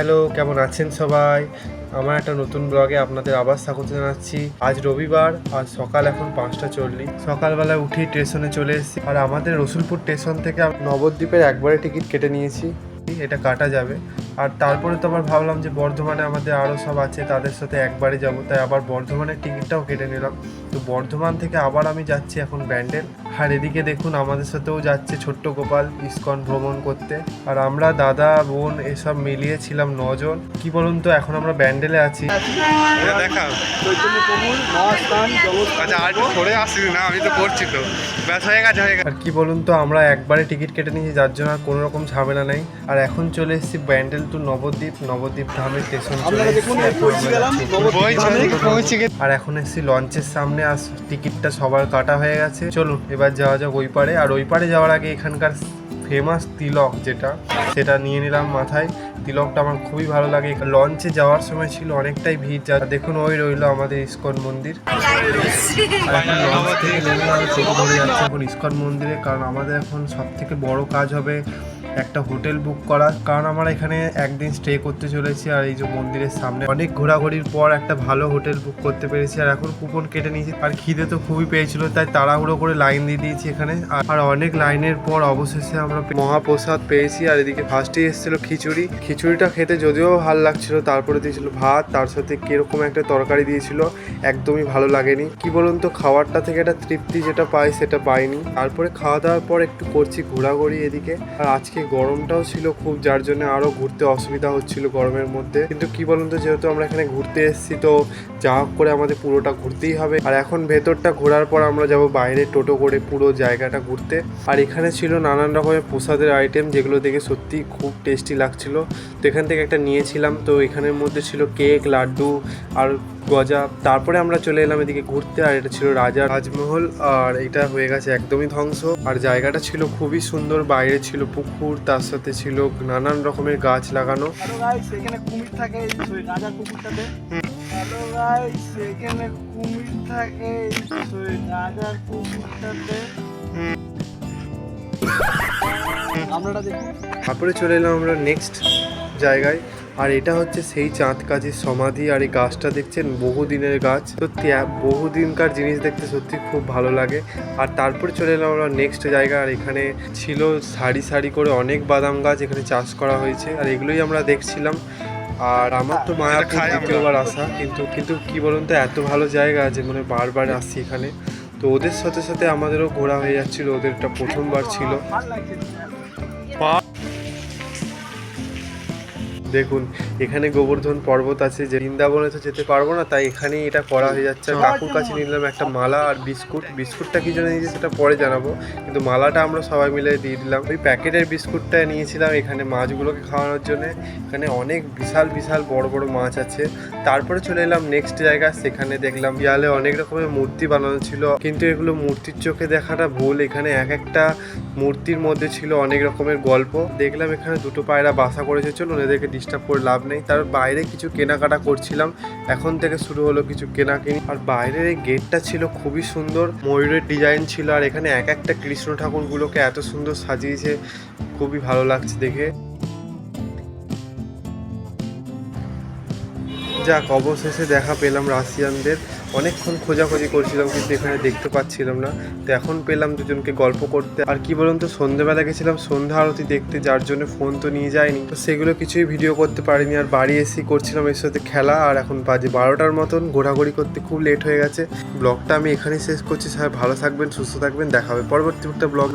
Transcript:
Hello, কেমন আছেন সবাই? আমার একটা নতুন ব্লগে আপনাদের আবার স্বাগত জানাচ্ছি। আজ রবিবার, আজ সকাল এখন 5:40। সকালবেলা উঠে স্টেশনে চলে এসেছি। আর আমাদের রসুলপুর স্টেশন থেকে নবদ্বীপের একবারে টিকিট কেটে নিয়েছি, এটা কাটা যাবে। আর তারপরে তো আবার ভাবলাম যে বর্ধমানে আমাদের আরও সব আছে, তাদের সাথে একবারে যাবো, তাই আবার বর্ধমানের টিকিটটাও কেটে নিলাম। তো বর্ধমান থেকে আবার আমি যাচ্ছি এখন ব্যান্ডেল। আর এদিকে দেখুন আমাদের সাথেও যাচ্ছে ছোট্ট গোপাল ইসকন ভ্রমণ করতে। আর আমরা দাদা বোন এসব মিলিয়ে ছিলাম 9 জন। কি বলুন তো, এখন আমরা ব্যান্ডেলে আছি। দেখা আমি তো করছি তো, ব্যাস হয়ে গেছে। আর কি বলুন তো, আমরা একবারে টিকিট কেটে নিয়েছি, যার জন্য আর কোনো রকম ঝামেলা নেই। আর এখন চলে এসেছি ব্যান্ডেল টু নবদ্বীপ ধামের স্টেশন চলে এসেছি। আর এখন এসেছি লঞ্চের সামনে। আর টিকিটটা সবার কাটা হয়ে গেছে। চলুন এবার যাওয়া যাক ওই পারে। আর ওই পারে যাওয়ার আগে এখানকার ফেমাস তিলক সেটা নিয়ে নিলাম মাথায়। তিলকটা আমার খুবই ভালো লাগে। লঞ্চে যাওয়ার সময় ছিল অনেকটাই ভিড়। যা দেখুন ওই রইল আমাদের ইসকন মন্দির। এখন ইসকন মন্দিরে, কারণ আমাদের এখন সব থেকে বড় কাজ হবে একটা হোটেল বুক করা, কারণ আমরা এখানে একদিন স্টে করতে চলেছি। আর এই যে মন্দিরের সামনে অনেক ঘোরাঘুরির পর একটা ভালো হোটেল বুক করতে পেরেছি। আর এখন কুপন কেটে নিয়েছি। আর খিদে তো খুবই পেয়েছিল, তাই তাড়াহুড়ো করে লাইন দিয়ে দিয়েছি এখানে। আর অনেক লাইনের পর অবশেষে আমরা মহাপ্রসাদ পেয়েছি। আর এদিকে ফার্স্টে এসেছিল খিচুড়িটা খেতে যদিও ভালো লাগছিল। তারপরে দিয়েছিল ভাত, তার সাথে কিরকম একটা তরকারি দিয়েছিল, একদমই ভালো লাগেনি। কি বলুন তো, খাবারটা থেকে একটা তৃপ্তি যেটা পাই সেটা পাইনি। তারপরে খাওয়া দাওয়ার পর একটু করছি ঘোরাঘুরি এদিকে। আর আজকে গরমটাও ছিল খুব, যার জন্য আরো ঘুরতে অসুবিধা হচ্ছিল গরমের মধ্যে। কিন্তু কি বলুন তো, যেহেতু আমরা এখানে ঘুরতে এসেছি, তো যা হোক করে আমাদের পুরোটা ঘুরতেই হবে। আর এখন ভেতরটা ঘোরার পর আমরা যাব বাইরে টোটো করে পুরো জায়গাটা ঘুরতে। আর এখানে ছিল নানান রকমের প্রসাদের আইটেম, যেগুলো দেখে সত্যি খুব টেস্টি লাগছিল। তো এখান থেকে একটা নিয়েছিলাম। তো এখানের মধ্যে ছিল কেক, লাড্ডু আর গজা। তারপরে আমরা চলে এলাম এদিকে ঘুরতে। আর এটা ছিল রাজার রাজমহল। আর এটা হয়ে গেছে একদমই ধ্বংস। আর জায়গাটা ছিল খুবই সুন্দর, বাইরে ছিল পুকুর, তার সাথে ছিল নানান রকমের গাছ লাগানো। এখানে কুমির থাকে রাজার পুকুরটাতে। হ্যালো গাইস, এখানে কুমির থাকে রাজার পুকুরটাতে। আমরা দেখুন। তারপরে চলে এলাম আমরা নেক্সট জায়গায়। আর এটা হচ্ছে সেই চাঁদ কাজীর সমাধি। আর এই গাছটা দেখছেন, বহুদিনের গাছ, সত্যি বহুদিনকার জিনিস দেখতে সত্যি খুব ভালো লাগে। আর তারপরে চলে এলাম আমরা নেক্সট জায়গা। আর এখানে ছিল সারি সারি করে অনেক বাদাম গাছ এখানে চাষ করা হয়েছে। আর এগুলোই আমরা দেখছিলাম। আর আমার তো মায়াপুর দ্বিতীয়বার আসা, কিন্তু কি বলুন তো, এত ভালো জায়গা যে মানে বারবার আসছি এখানে। তো ওদের সাথে সাথে আমাদেরও ঘোরা হয়ে যাচ্ছিল, ওদেরটা প্রথমবার ছিল। দেখুন এখানে গোবর্ধন পর্বত আছে, যে বৃন্দাবনে তো যেতে পারবো না, তাই এখানেই এটা করা হয়ে যাচ্ছে। কাকুর কাছে নিলাম একটা মালা আর বিস্কুটটা কি জন্য নিয়েছি সেটা পরে জানাবো, কিন্তু মালাটা আমরা সবাই মিলে দিয়ে দিলাম। ওই প্যাকেটের বিস্কুটটা নিয়েছিলাম এখানে মাছগুলোকে খাওয়ানোর জন্য। এখানে অনেক বিশাল বড় বড় মাছ আছে। তারপরে চলে এলাম নেক্সট জায়গা। সেখানে দেখলাম দেয়ালে অনেক রকমের মূর্তি বানানো ছিল, কিন্তু এগুলো মূর্তির চোখে দেখাটা ভুল। এখানে এক একটা মূর্তির মধ্যে ছিল অনেক রকমের গল্প। দেখলাম এখানে দুটো পায়রা বাসা করেছে, চলুন এদেরকে ডিস্টার্ব করে লাভ নেই। তার বাইরে কিছু কেনাকাটা করছিলাম, এখন থেকে শুরু হলো কিছু কেনাকিনি। আর বাইরের এই গেটটা ছিল খুবই সুন্দর, ময়ূরের ডিজাইন ছিল। আর এখানে এক একটা কৃষ্ণ ঠাকুরগুলোকে এত সুন্দর সাজিয়েছে, খুবই ভালো লাগছে দেখে। যাক, অবশেষে দেখা পেলাম রাশিয়ানদের। অনেকক্ষণ খোঁজাখুঁজি করছিলাম, কিন্তু এখানে দেখতে পাচ্ছিলাম না। তো এখন পেলাম দুজনকে গল্প করতে। আর কি বলুন তো, সন্ধ্যেবেলা গেছিলাম সন্ধ্যা আরতি দেখতে, যার জন্য ফোন তো নিয়ে যায়নি, তো সেগুলো কিছুই ভিডিও করতে পারিনি। আর বাড়ি এসেই করছিলাম এর সাথে খেলা। আর এখন বাজে 12টার মতন, ঘোরাঘুরি করতে খুব লেট হয়ে গেছে। ব্লগটা আমি এখানেই শেষ করছি। সবাই ভালো থাকবেন, সুস্থ থাকবেন, দেখা হবে পরবর্তী একটা ব্লগ।